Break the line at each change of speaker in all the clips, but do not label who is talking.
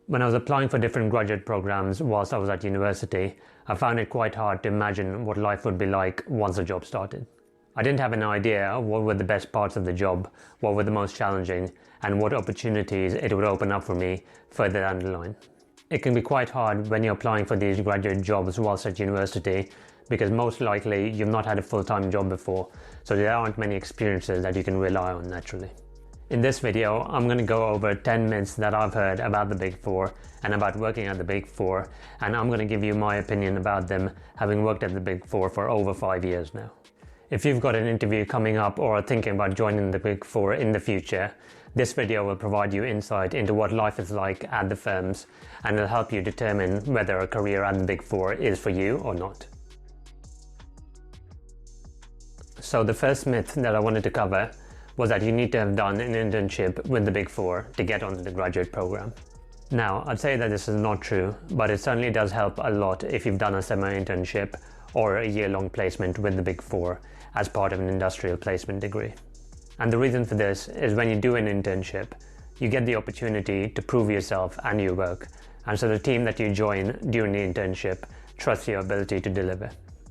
When I was applying for different graduate programs whilst I was at university, I found it quite hard to imagine what life would be like once the job started. I didn't have an idea what were the best parts of the job, what were the most challenging, and what opportunities it would open up for me further down the line. It can be quite hard when you're applying for these graduate jobs whilst at university because most likely you've not had a full-time job before, so there aren't many experiences that you can rely on naturally. In this video, I'm going to go over 10 myths that I've heard about the Big Four and about working at the Big Four, and I'm going to give you my opinion about them, having worked at the Big Four for over 5 years now. If you've got an interview coming up or are thinking about joining the Big Four in the future, this video will provide you insight into what life is like at the firms, and it'll help you determine whether a career at the Big Four is for you or not. So the first myth that I wanted to cover was that you need to have done an internship with the Big Four to get onto the graduate program. Now, I'd say that this is not true, but it certainly does help a lot if you've done a summer-internship or a year-long placement with the Big Four as part of an industrial placement degree. And the reason for this is when you do an internship, you get the opportunity to prove yourself and your work, and so the team that you join during the internship trusts your ability to deliver.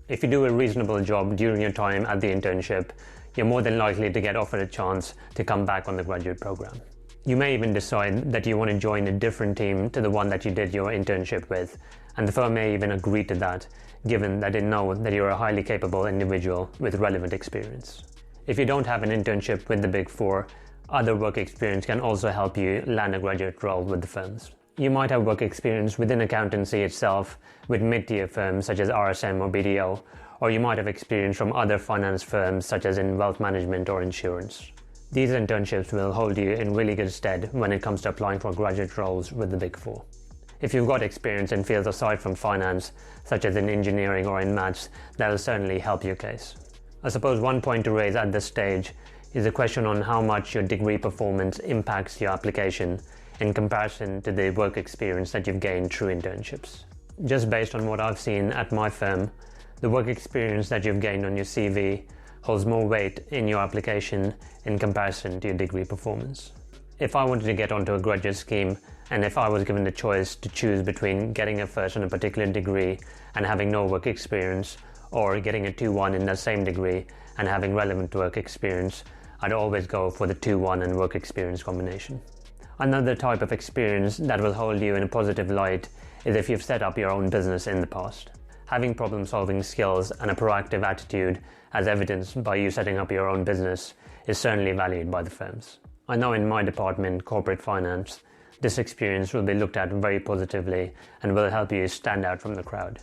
If you do a reasonable job during your time at the internship, you're more than likely to get offered a chance to come back on the graduate program. You may even decide that you want to join a different team to the one that you did your internship with, and the firm may even agree to that, given that they know that you're a highly capable individual with relevant experience. If you don't have an internship with the Big Four, other work experience can also help you land a graduate role with the firms. You might have work experience within accountancy itself with mid-tier firms such as RSM or BDO, or you might have experience from other finance firms such as in wealth management or insurance. These internships will hold you in really good stead when it comes to applying for graduate roles with the Big Four. If you've got experience in fields aside from finance, such as in engineering or in maths, that will certainly help your case. I suppose one point to raise at this stage is a question on how much your degree performance impacts your application in comparison to the work experience that you've gained through internships. Just based on what I've seen at my firm, the work experience that you've gained on your CV holds more weight in your application in comparison to your degree performance. If I wanted to get onto a graduate scheme, and if I was given the choice to choose between getting a first in a particular degree and having no work experience, or getting a 2-1 in that same degree and having relevant work experience, I'd always go for the 2-1 and work experience combination. Another type of experience that will hold you in a positive light is if you've set up your own business in the past. Having problem-solving skills and a proactive attitude, as evidenced by you setting up your own business, is certainly valued by the firms. I know in my department, corporate finance, this experience will be looked at very positively and will help you stand out from the crowd.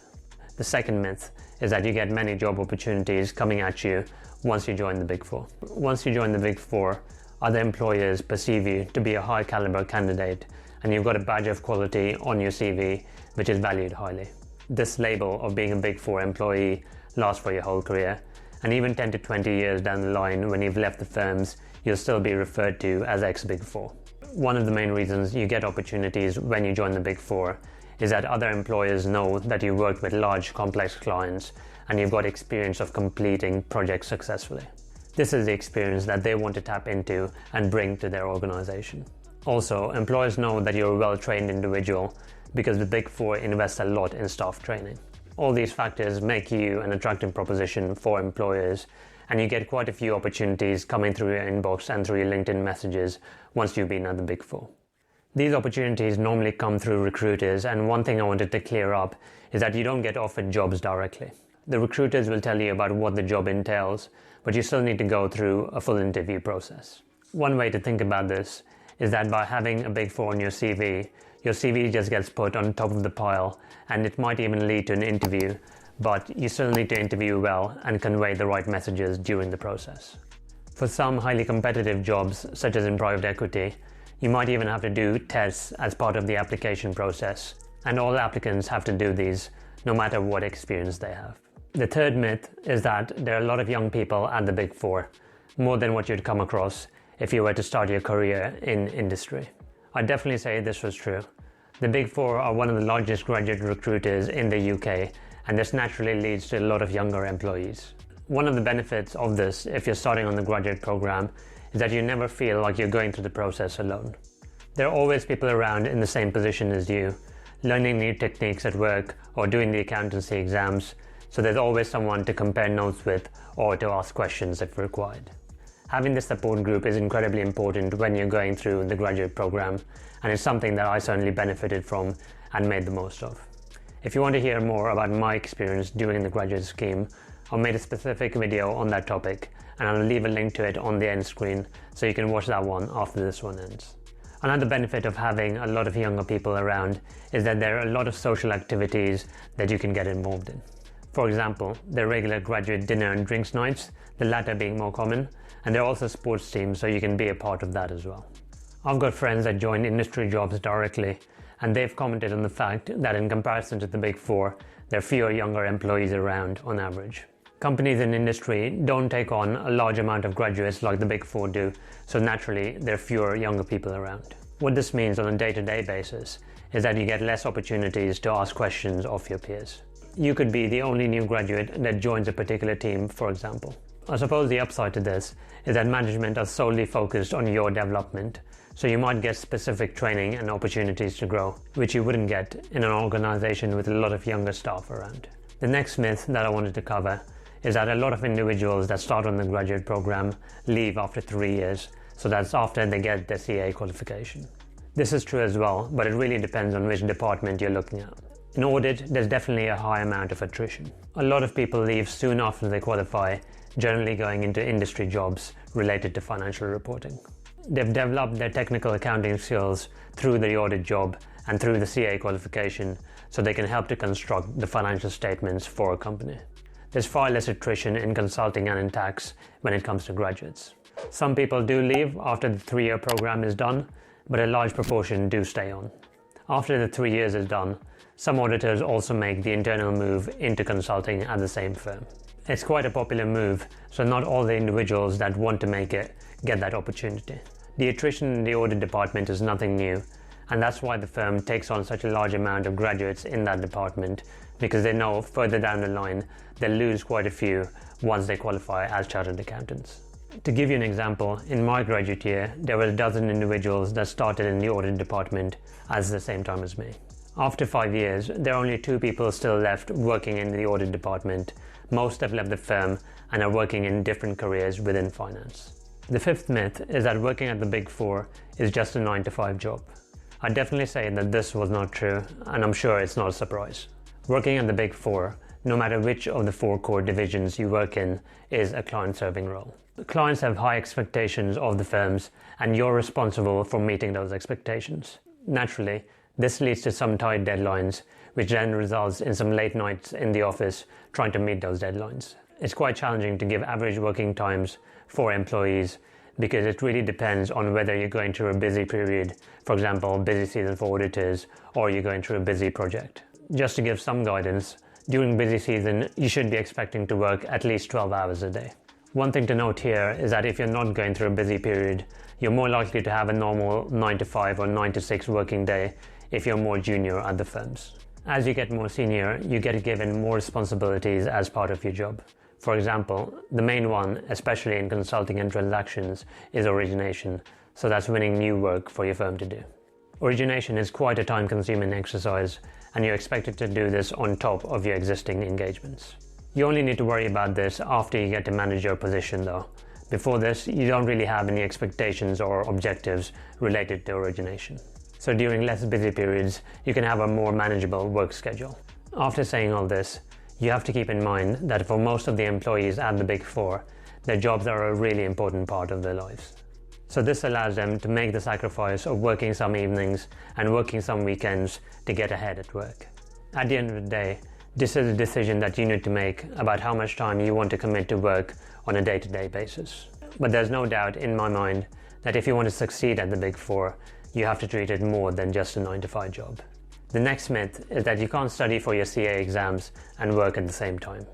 The second myth is that you get many job opportunities coming at you once you join the Big Four. Once you join the Big Four, other employers perceive you to be a high-caliber candidate, and you've got a badge of quality on your CV, which is valued highly. This label of being a Big Four employee lasts for your whole career, and even 10 to 20 years down the line when you've left the firms, you'll still be referred to as ex-Big Four. One of the main reasons you get opportunities when you join the Big Four is that other employers know that you worked with large, complex clients and you've got experience of completing projects successfully. This is the experience that they want to tap into and bring to their organization. Also, employers know that you're a well-trained individual because the Big Four invest a lot in staff training. All these factors make you an attractive proposition for employers, and you get quite a few opportunities coming through your inbox and through your LinkedIn messages once you've been at the Big Four. These opportunities normally come through recruiters, and one thing I wanted to clear up is that you don't get offered jobs directly. The recruiters will tell you about what the job entails, but you still need to go through a full interview process. One way to think about this is that by having a Big Four on your CV just gets put on top of the pile, and it might even lead to an interview, but you still need to interview well and convey the right messages during the process. For some highly competitive jobs, such as in private equity, you might even have to do tests as part of the application process, and all applicants have to do these, no matter what experience they have. The third myth is that there are a lot of young people at the Big Four, more than what you'd come across if you were to start your career in industry. I'd definitely say this was true. The Big Four are one of the largest graduate recruiters in the UK, and this naturally leads to a lot of younger employees. One of the benefits of this, if you're starting on the graduate program, is that you never feel like you're going through the process alone. There are always people around in the same position as you, learning new techniques at work or doing the accountancy exams, so there's always someone to compare notes with or to ask questions if required. Having this support group is incredibly important when you're going through the graduate program, and it's something that I certainly benefited from and made the most of. If you want to hear more about my experience during the graduate scheme, I made a specific video on that topic, and I'll leave a link to it on the end screen so you can watch that one after this one ends. Another benefit of having a lot of younger people around is that there are a lot of social activities that you can get involved in. For example, there are regular graduate dinner and drinks nights, the latter being more common, and there are also sports teams, so you can be a part of that as well. I've got friends that join industry jobs directly, and they've commented on the fact that in comparison to the Big Four, there are fewer younger employees around on average. Companies in industry don't take on a large amount of graduates like the Big Four do, so naturally there are fewer younger people around. What this means on a day-to-day basis is that you get less opportunities to ask questions of your peers. You could be the only new graduate that joins a particular team, for example. I suppose the upside to this is that management are solely focused on your development, so you might get specific training and opportunities to grow, which you wouldn't get in an organization with a lot of younger staff around. The next myth that I wanted to cover is that a lot of individuals that start on the graduate program leave after 3 years, so that's after they get their CA qualification. This is true as well, but it really depends on which department you're looking at. In audit, there's definitely a high amount of attrition. A lot of people leave soon after they qualify, generally going into industry jobs related to financial reporting. They've developed their technical accounting skills through the audit job and through the CA qualification, so they can help to construct the financial statements for a company. There's far less attrition in consulting and in tax when it comes to graduates. Some people do leave after the 3-year program is done, but a large proportion do stay on. After the 3 years is done, some auditors also make the internal move into consulting at the same firm. It's quite a popular move, so not all the individuals that want to make it get that opportunity. The attrition in the audit department is nothing new, and that's why the firm takes on such a large amount of graduates in that department, because they know further down the line they'll lose quite a few once they qualify as chartered accountants. To give you an example, in my graduate year, there were a dozen individuals that started in the audit department at the same time as me. After 5 years, there are only 2 people still left working in the audit department. Most have left the firm and are working in different careers within finance. The fifth myth is that working at the Big Four is just a 9-to-5 job. I'd definitely say that this was not true, and I'm sure it's not a surprise. Working at the Big Four, no matter which of the 4 core divisions you work in, is a client-serving role. Clients have high expectations of the firms, and you're responsible for meeting those expectations. Naturally, this leads to some tight deadlines, which then results in some late nights in the office trying to meet those deadlines. It's quite challenging to give average working times for employees because it really depends on whether you're going through a busy period, for example, busy season for auditors, or you're going through a busy project. Just to give some guidance, during busy season, you should be expecting to work at least 12 hours a day. One thing to note here is that if you're not going through a busy period, you're more likely to have a normal 9-to-5 or 9-to-6 working day if you're more junior at the firms. As you get more senior, you get given more responsibilities as part of your job. For example, the main one, especially in consulting and transactions, is origination, so that's winning new work for your firm to do. Origination is quite a time-consuming exercise, and you're expected to do this on top of your existing engagements. You only need to worry about this after you get to manager position though. Before this, you don't really have any expectations or objectives related to origination. So during less busy periods, you can have a more manageable work schedule. After saying all this, you have to keep in mind that for most of the employees at the Big Four, their jobs are a really important part of their lives. So this allows them to make the sacrifice of working some evenings and working some weekends to get ahead at work. At the end of the day, this is a decision that you need to make about how much time you want to commit to work on a day-to-day basis. But there's no doubt in my mind that if you want to succeed at the Big Four, you have to treat it more than just a 9-to-5 job. The next myth is that you can't study for your CA exams and work at the same time.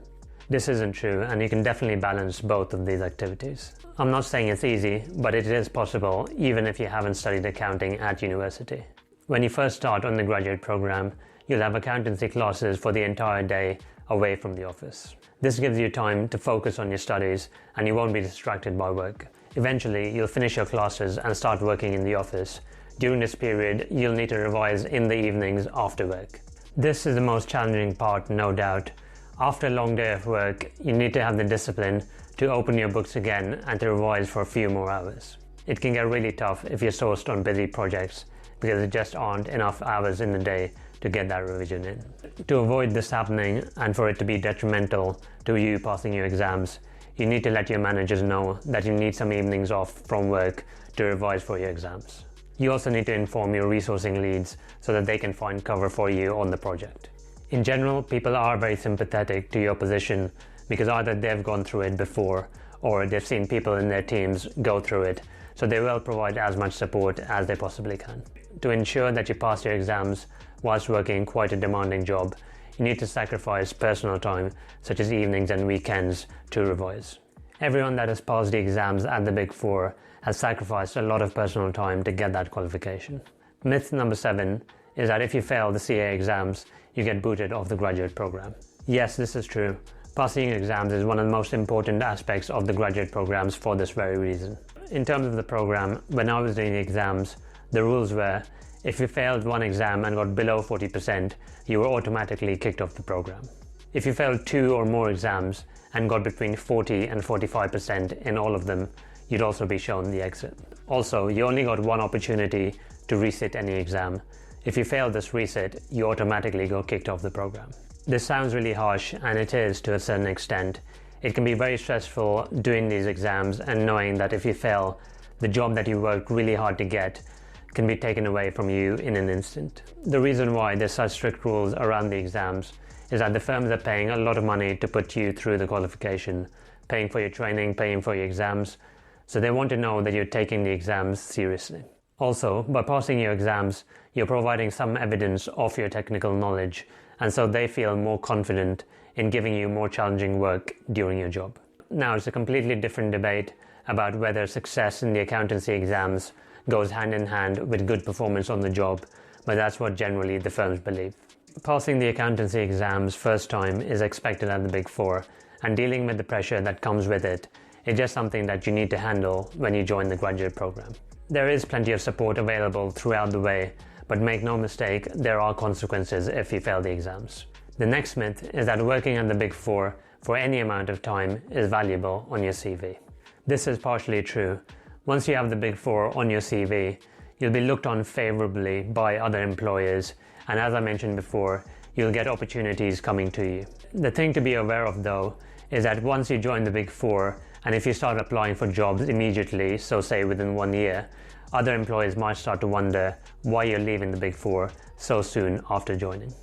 This isn't true, and you can definitely balance both of these activities. I'm not saying it's easy, but it is possible even if you haven't studied accounting at university. When you first start on the graduate program, you'll have accountancy classes for the entire day away from the office. This gives you time to focus on your studies and you won't be distracted by work. Eventually, you'll finish your classes and start working in the office, during this period, you'll need to revise in the evenings after work. This is the most challenging part, no doubt. After a long day of work, you need to have the discipline to open your books again and to revise for a few more hours. It can get really tough if you're sourced on busy projects because there just aren't enough hours in the day to get that revision in. To avoid this happening and for it to be detrimental to you passing your exams, you need to let your managers know that you need some evenings off from work to revise for your exams. You also need to inform your resourcing leads so that they can find cover for you on the project. In general, people are very sympathetic to your position because either they've gone through it before or they've seen people in their teams go through it, so they will provide as much support as they possibly can. To ensure that you pass your exams whilst working quite a demanding job, you need to sacrifice personal time, such as evenings and weekends, to revise. Everyone that has passed the exams at the Big Four has sacrificed a lot of personal time to get that qualification. Myth number 7 is that if you fail the CA exams, you get booted off the graduate program. Yes, this is true. Passing exams is one of the most important aspects of the graduate programs for this very reason. In terms of the program, when I was doing the exams, the rules were, if you failed one exam and got below 40%, you were automatically kicked off the program. If you failed 2 or more exams and got between 40 and 45% in all of them, you'd also be shown the exit. Also, you only got one opportunity to resit any exam. If you fail this resit, you automatically go kicked off the program. This sounds really harsh, and it is to a certain extent. It can be very stressful doing these exams and knowing that if you fail, the job that you worked really hard to get can be taken away from you in an instant. The reason why there's such strict rules around the exams is that the firms are paying a lot of money to put you through the qualification, paying for your training, paying for your exams, so they want to know that you're taking the exams seriously. Also, by passing your exams, you're providing some evidence of your technical knowledge, and so they feel more confident in giving you more challenging work during your job. Now, it's a completely different debate about whether success in the accountancy exams goes hand in hand with good performance on the job, but that's what generally the firms believe. Passing the accountancy exams first time is expected at the Big Four, and dealing with the pressure that comes with it is just something that you need to handle when you join the graduate program. There is plenty of support available throughout the way, but make no mistake, there are consequences if you fail the exams. The next myth is that working at the Big Four for any amount of time is valuable on your CV. This is partially true. Once you have the Big Four on your CV, you'll be looked on favorably by other employers, and as I mentioned before, you'll get opportunities coming to you. The thing to be aware of though is that once you join the Big Four, and if you start applying for jobs immediately, so say within 1 year, other employers might start to wonder why you're leaving the Big Four so soon after joining.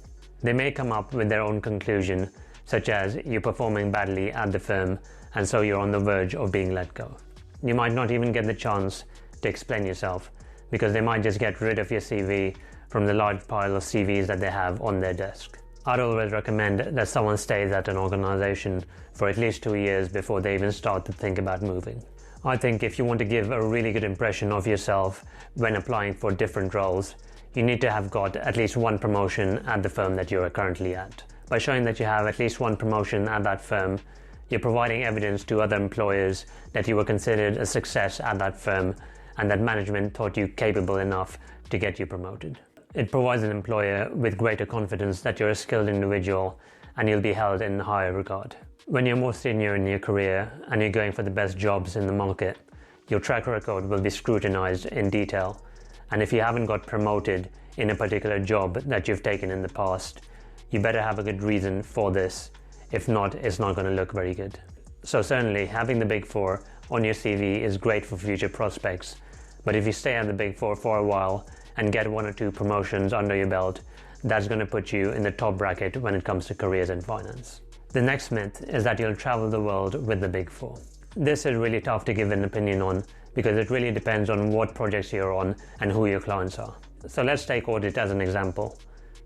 They may come up with their own conclusion, such as you're performing badly at the firm and so you're on the verge of being let go. You might not even get the chance to explain yourself because they might just get rid of your CV from the large pile of CVs that they have on their desk. I'd always recommend that someone stays at an organization for at least 2 years before they even start to think about moving. I think if you want to give a really good impression of yourself when applying for different roles, you need to have got at least one promotion at the firm that you're currently at. By showing that you have at least one promotion at that firm, you're providing evidence to other employers that you were considered a success at that firm and that management thought you capable enough to get you promoted. It provides an employer with greater confidence that you're a skilled individual and you'll be held in higher regard. When you're more senior in your career and you're going for the best jobs in the market, your track record will be scrutinized in detail. And if you haven't got promoted in a particular job that you've taken in the past, you better have a good reason for this. If not, it's not going to look very good. So certainly having the Big Four on your CV is great for future prospects. But if you stay at the Big Four for a while and get 1 or 2 promotions under your belt, that's going to put you in the top bracket when it comes to careers in finance. The next myth is that you'll travel the world with the Big Four. This is really tough to give an opinion on because it really depends on what projects you're on and who your clients are. So let's take audit as an example.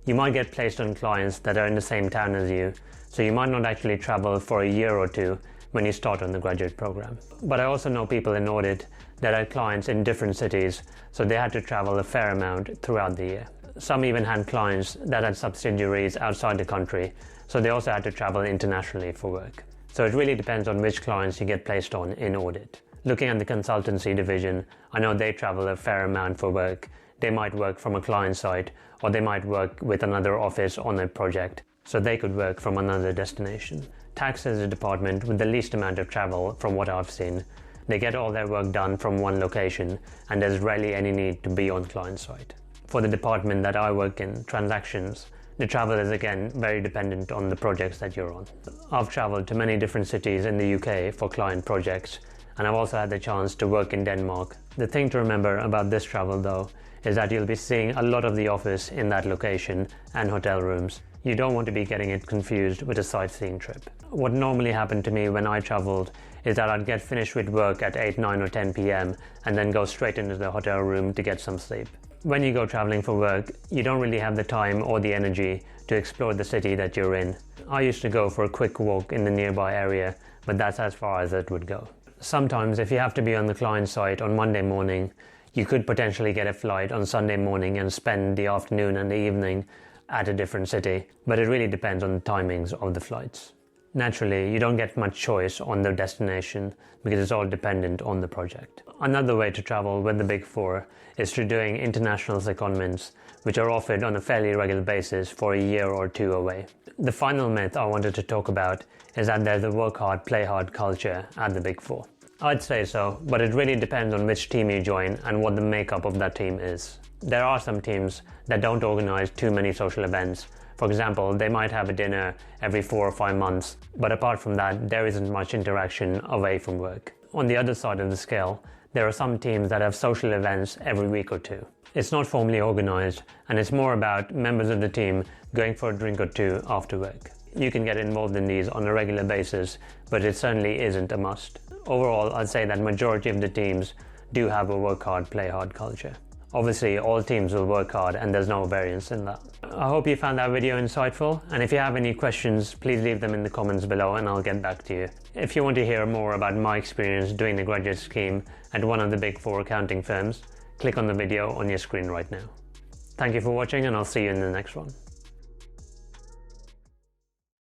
You might get placed on clients that are in the same town as you, so you might not actually travel for a year or 2 when you start on the graduate program. But I also know people in audit that had clients in different cities, so they had to travel a fair amount throughout the year. Some even had clients that had subsidiaries outside the country, so they also had to travel internationally for work. So it really depends on which clients you get placed on in audit. Looking at the consultancy division, I know they travel a fair amount for work. they might work from a client site, or they might work with another office on a project, so they could work from another destination. Tax is the department with the least amount of travel from what I've seen. They get all their work done from one location, and there's rarely any need to be on client site. For the department that I work in, transactions, the travel is again very dependent on the projects that you're on. I've traveled to many different cities in the UK for client projects, and I've also had the chance to work in Denmark. The thing to remember about this travel though is that you'll be seeing a lot of the office in that location and hotel rooms. You don't want to be getting it confused with a sightseeing trip. What normally happened to me when I traveled is that I'd get finished with work at 8, 9 or 10 p.m. and then go straight into the hotel room to get some sleep. When you go traveling for work, you don't really have the time or the energy to explore the city that you're in. I used to go for a quick walk in the nearby area, but that's as far as it would go. Sometimes if you have to be on the client site on Monday morning, you could potentially get a flight on Sunday morning and spend the afternoon and the evening at a different city, but it really depends on the timings of the flights. Naturally, you don't get much choice on the destination because it's all dependent on the project. Another way to travel with the Big Four is through doing international secondments, which are offered on a fairly regular basis for a year or two away. The final myth I wanted to talk about is that there's a work hard, play hard culture at the Big Four. I'd say so, but it really depends on which team you join and what the makeup of that team is. There are some teams that don't organize too many social events. For example, they might have a dinner every 4 or 5 months, but apart from that, there isn't much interaction away from work. On the other side of the scale, there are some teams that have social events every week or two. It's not formally organized, and it's more about members of the team going for a drink or two after work. You can get involved in these on a regular basis, but it certainly isn't a must. Overall, I'd say that majority of the teams do have a work hard, play hard culture. Obviously, all teams will work hard and there's no variance in that. I hope you found that video insightful, and if you have any questions, please leave them in the comments below and I'll get back to you. If you want to hear more about my experience doing the graduate scheme at one of the Big Four accounting firms, click on the video on your screen right now. Thank you for watching, and I'll see you in the next one.